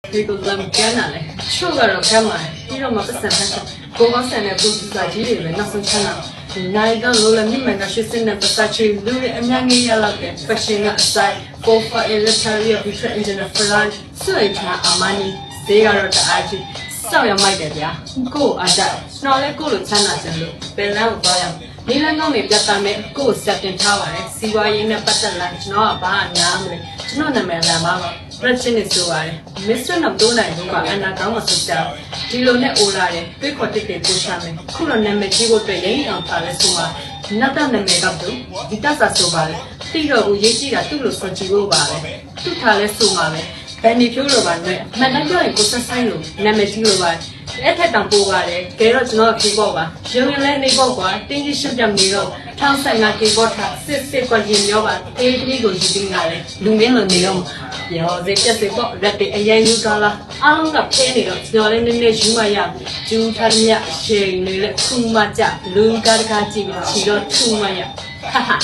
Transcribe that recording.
ဒီလိုလမ်းပြန်လာလေချို့ကတော့ကမ်းလာပြီးတော့မှပတ်စံဖတ်ကိုကောင်းဆန်တဲ့ပုံစံကြီးတွေပဲနောက်ဆုံးချမ်းလာနိုင်တော့လိုလည်းမြင့်မှန်ကရှိစင်းတဲ့ပတ်စံချီလူတွေအများကြီးရလာတဲ့ fashion ကအစိုက် for electoral future engineer for life ဆွေချာအမနီဈေးကတော့တအားကြီးစောက်ရမိုက်တယ်ဗျာကိုအားကြတော့လဲကိုလိုချမ်းသာစင်လို့ပင်လန်းကိုသွားရအောင်ဒီလမ်းကောင်းတွေပြတ်သားမဲ့ကိုစက်တင်ထားပါတယ်စီဝါရင်းနဲ့ပတ်သက်လာကျွန်တော်ကဘာအများမလဲကျွန်တော်နာမည်လမ်းပါတော့Russian is so hard. Mr. Nabdona is over and I don't want to tell. Dilo ne olare, we got it to Shame. Kulo name Chivo Pay on Palesuma. Nothing the make up do. It does us so bad. Tiro Uyechi to lose for Chivo Valley. To Palesuma. Penny Puro Valley. Manajo and Cosasayo. Nametiro Valley. Let her down Bovare. Garrett not Kibova. Julian Lenny Bova. Think you should have Miro. Townsend not Kibota. Sit for him Yova. 8 legal shipping alley. Lumino Neo. ရောဒီတက်စစ်ပေါ့ရက်တဲ့အရင်ယူကားလာအားလုံးကဖဲနေတော့ကျွန်တော်လည်းနည်းနည်းယူမရကျူးထားမြရှိန်နေလေခုမှကြလူကားတကားကြည့်ပြီးချီတော့ထူမရဟာဟာ